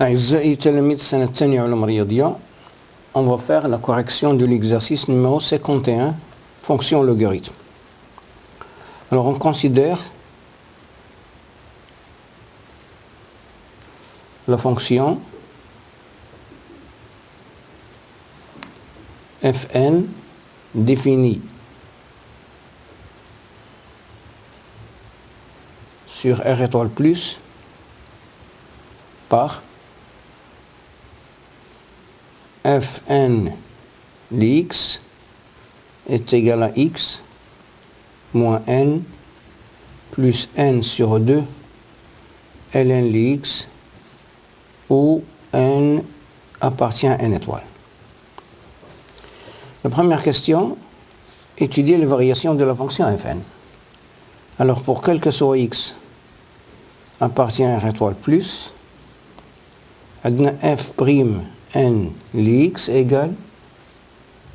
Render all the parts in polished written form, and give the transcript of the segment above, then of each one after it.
أعزائي تلاميذ السنة الثانية علوم رياضية. On va faire la correction de l'exercice numéro 51, fonction logarithme. Alors on considère la fonction fn définie sur r étoile plus par fn de x est égal à x moins n plus n sur 2 ln de x où n appartient à n étoile. La première question, étudier les variations de la fonction fn. Alors pour quel que soit x appartient à r étoile plus, f' n x égale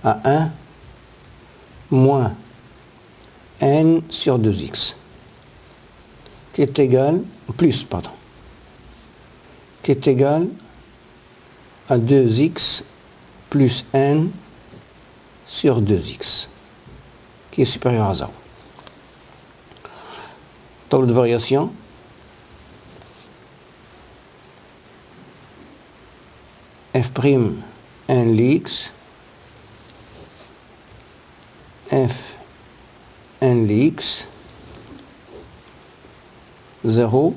à 1 moins n sur 2x, qui est égal, plus, pardon, qui est égal à 2x plus n sur 2x, qui est supérieur à 0. Table de variation. F' n x, f n x, 0,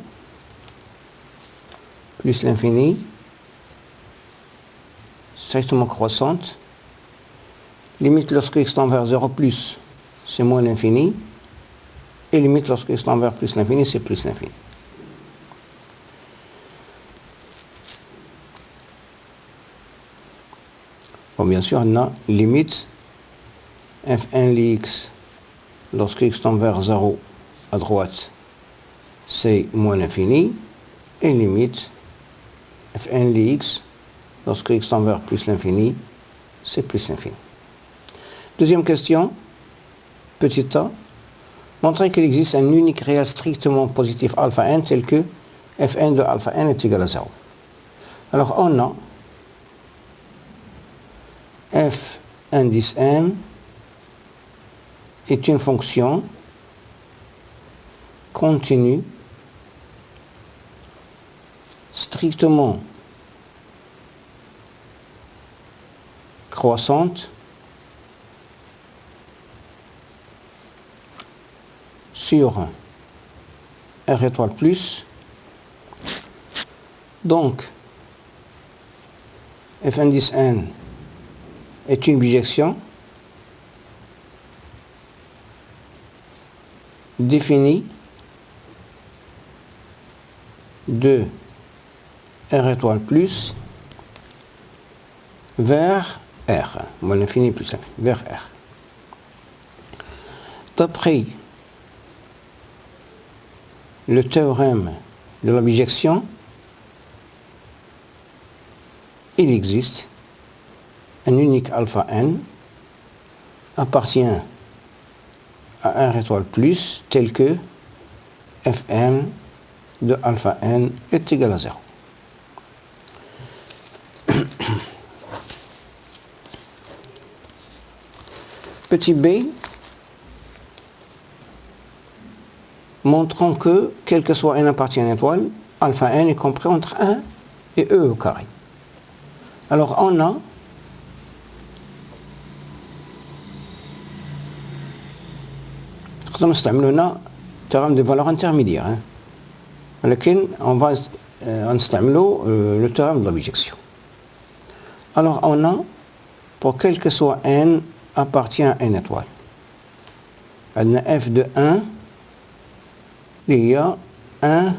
plus l'infini, strictement croissante, limite lorsque x tend vers 0 plus, c'est moins l'infini, et limite lorsque x tend vers plus l'infini, c'est plus l'infini. Bon, bien sûr, on a limite fn de x lorsque x tend vers 0 à droite, c'est moins l'infini, et limite fn de x lorsque x tend vers plus l'infini, c'est plus l'infini. Deuxième question, petit a, montrer qu'il existe un unique réel strictement positif alpha n tel que fn de alpha n est égal à 0. Alors on a f indice n est une fonction continue strictement croissante sur r étoile plus. Donc f indice n est une bijection définie de r étoile plus vers r, moins l'infini plus l'infini, vers r. D'après le théorème de la bijection, il existe un unique alpha n appartient à r étoile plus tel que fn de alpha n est égal à 0. Petit b, montrons que, quel que soit n appartient à une étoile, alpha n est compris entre 1 et e au carré. Alors on a نستعملوا théorème de valeur intermédiaire, لكن on va نستعملوا le théorème de la bijection. Alors on a, pour quel que soit n appartient à n étoile, on a f de 1 il y a 1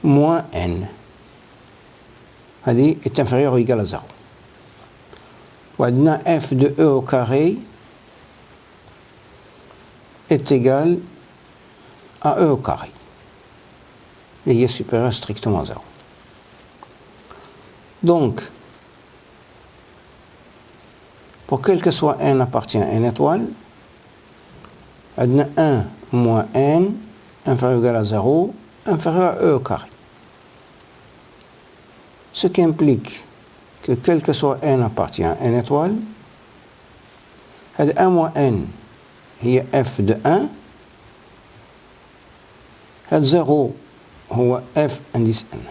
moins n, هذه est inférieur ou égal à 0. وعندنا f de e au carré est égal à e au carré, et il est supérieur strictement à 0. Donc, pour quel que soit n appartient à n étoile, on a 1 moins n inférieur ou égal à 0 inférieur à e au carré. ce qui implique que quel que soit n appartient à n étoile, 1 moins n هي f de 1, 0 هو f indice n.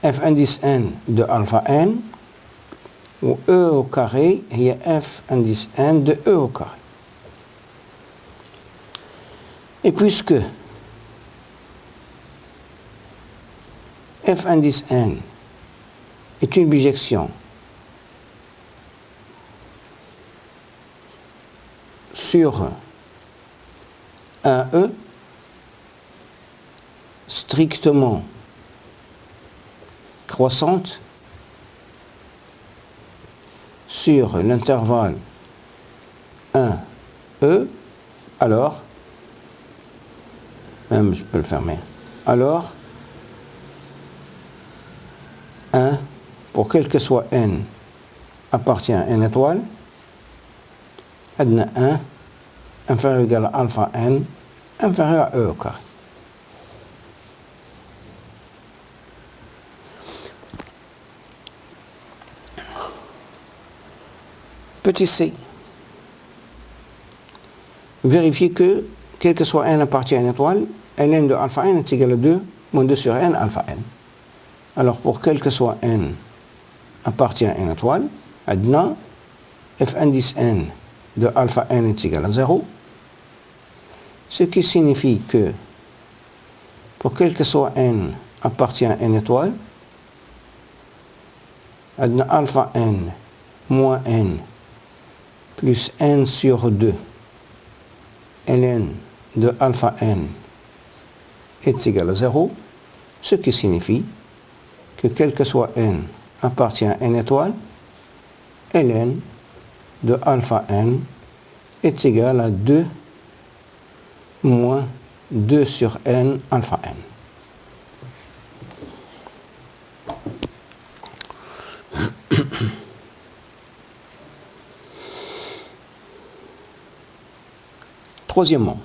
f indice n de alpha n, ou e au carré هي f indice n de e au carré. Et puisque f indice n est une bijection sur un E strictement croissante sur l'intervalle 1E, alors, même je peux le fermer, alors 1, pour quel que soit n, appartient à n étoile, adna 1 inférieur ou égal à alpha n inférieur à e au carré. Petit c, vérifiez que, quel que soit n appartient à n étoile, ln de alpha n est égal à 2 moins 2 sur n alpha n. Alors pour quel que soit n appartient à n étoile, adna f indice n de alpha n est égal à 0, ce qui signifie que pour quel que soit n appartient à n étoile, adna alpha n moins n plus n sur 2 ln de alpha n est égal à 0, ce qui signifie que quel que soit n appartient à n étoile, ln de alpha n est égal à 2 moins 2 sur n alpha n. Troisièmement,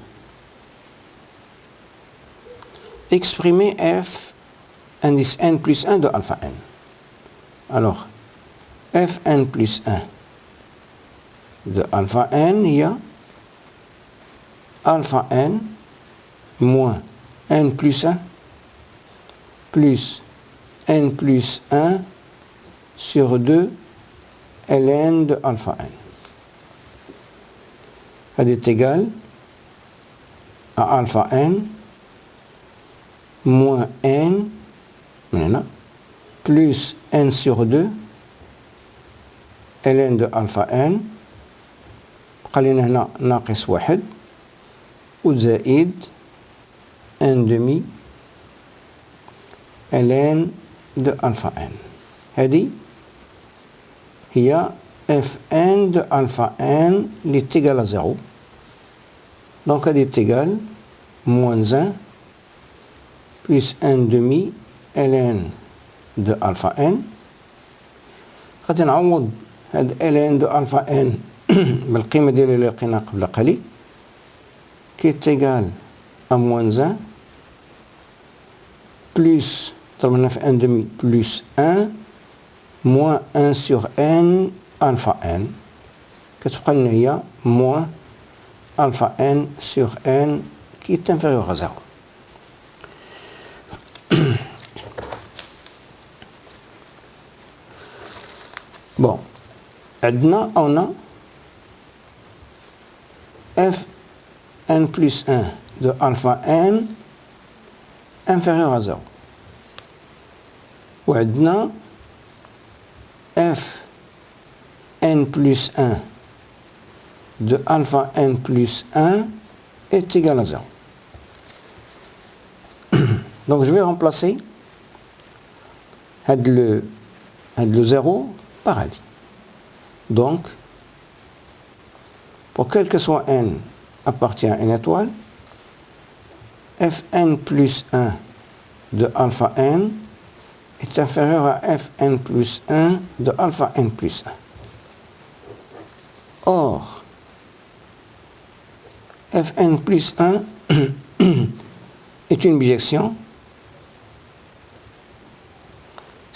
exprimer f indice n plus 1 de alpha n. Alors, f n plus 1 de alpha n, il y a alpha n moins n plus 1 plus n plus 1 sur 2 ln de alpha n. Elle est égale à alpha n moins n plus n sur 2 ln de alpha n قلنا هنا ناقص 1 وزائد n demi ln de alpha n. هذه هي f n de alpha n اللي est égal à 0. Donc elle est égale moins 1 plus n demi ln de alpha n. غادي نعوض هاد ln de alpha n بالقيمة ديالها اللي لقيناها قبل قليل qui est égal à moins 1 plus ضربنا في n demi plus 1 moins 1 sur n alpha n كتبقى لنا هي moins alpha n sur n qui est inférieur à 0. Bon, عندنا on a f n plus 1 de alpha n inférieur à 0. وعندنا f n plus 1 de alpha n plus 1 est égal à 0. Donc je vais remplacer le 0 par a. Donc, pour quel que soit n appartient à n étoile, fn plus 1 de alpha n est inférieur à fn plus 1 de alpha n plus 1. Or, fn plus 1 est une bijection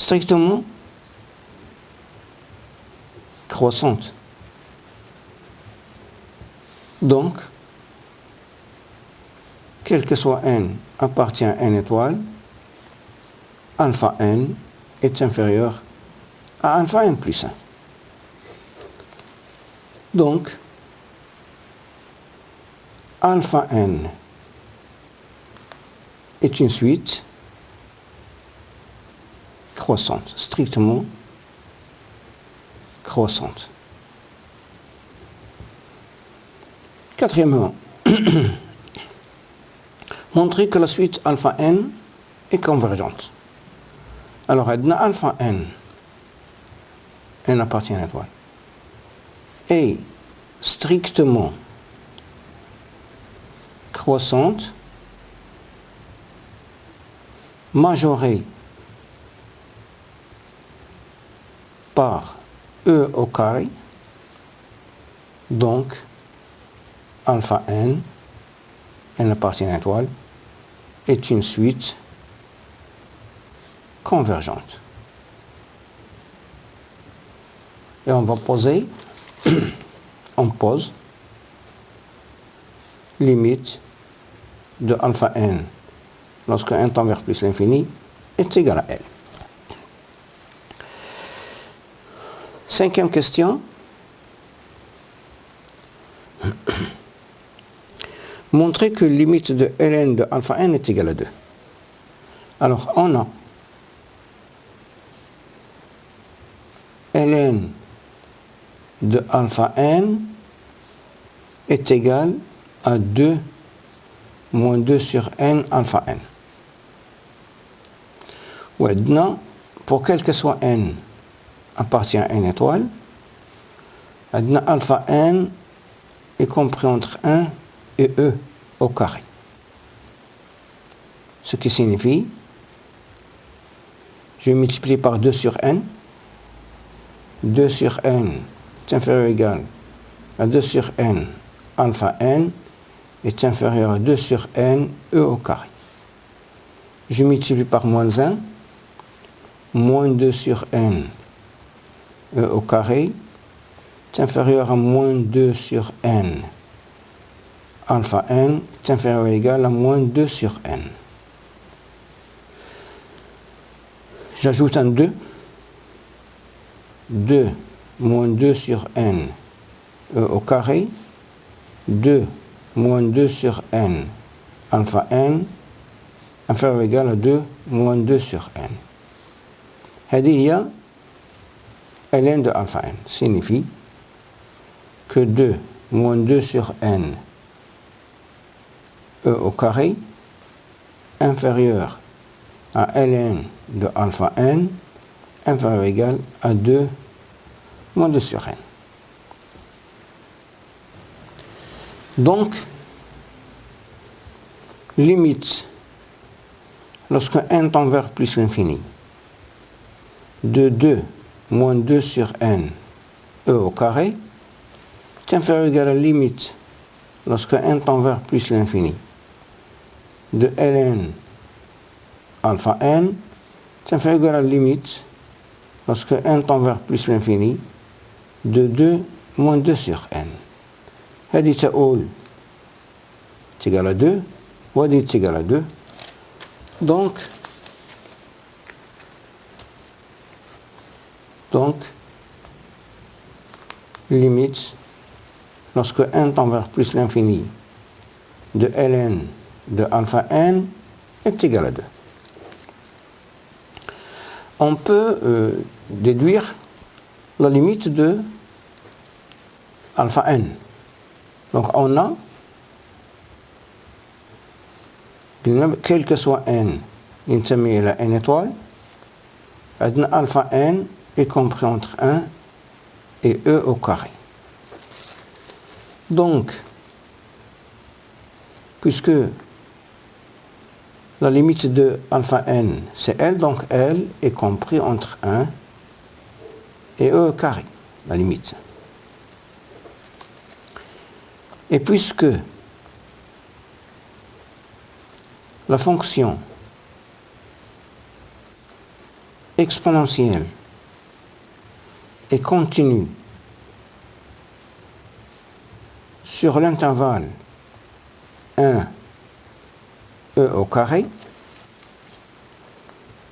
strictement croissante. Donc, quel que soit n appartient à n étoile, alpha n est inférieur à alpha n plus 1. Donc, alpha n est une suite croissante, strictement croissante. Quatrièmement, montrer que la suite alpha n est convergente. Alors, alpha n appartient à l'étoile, est strictement croissante, majorée par E au carré, donc alpha n appartient à l'étoile, est une suite convergente. Et on va poser, on pose limite de alpha n lorsque n tend vers plus l'infini est égal à L. Cinquième question. Montrer que limite de Ln de alpha n est égale à 2. Alors, on a Ln de alpha n est égal à 2 moins 2 sur n alpha n. Maintenant, pour quel que soit n appartient à n étoile, alpha n est compris entre 1 et E au carré. Ce qui signifie, je vais multiplier par 2 sur n. 2 sur n est inférieur ou égal à 2 sur n alpha n est inférieur à 2 sur n E au carré. Je multiplie par moins 1. Moins 2 sur n E au carré est inférieur à moins 2 sur n alpha n est inférieur ou égal à moins 2 sur n. J'ajoute un 2. 2 moins 2 sur n E au carré. 2 moins 2 sur n alpha n inférieur ou égal à 2 moins 2 sur n. هذه هي ln de alpha n signifie que 2 moins 2 sur n E au carré inférieur à ln de alpha n inférieur ou égal à 2 moins 2 sur n. Donc, limite, lorsque n tend vers plus l'infini, de 2 moins 2 sur n E au carré est inférieur ou égal à la limite, lorsque n tend vers plus l'infini, de ln alpha n est inférieur ou égal à la limite, lorsque n tend vers plus l'infini, de 2 moins 2 sur n. هذه تقول est égal à 2 وهذه est égal à 2. Donc limite lorsque n tend vers plus l'infini de ln de alpha n est égal à 2. On peut déduire la limite de alpha n. Donc on a, quel que soit n, ينتمي إلى n étoile, alpha n est compris entre 1 et E au carré. Donc, puisque la limite de alpha n c'est L, donc L est compris entre 1 et E au carré, la limite. Et puisque la fonction exponentielle et continue sur l'intervalle 1 e au carré,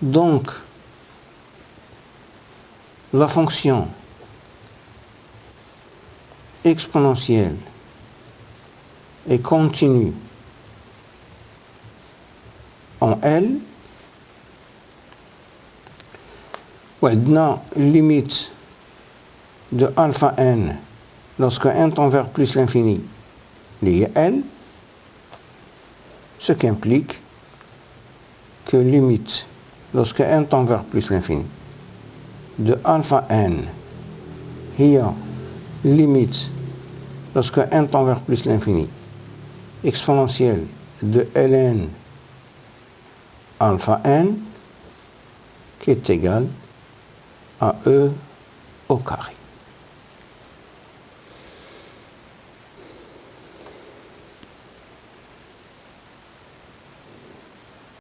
donc la fonction exponentielle et continue en L, وعندنا limite de alpha n lorsque n tend vers plus l'infini, lié L, ce qui implique que limite lorsque n tend vers plus l'infini de alpha n هي limite lorsque n tend vers plus l'infini exponentielle de ln alpha n qui est égal à e au carré.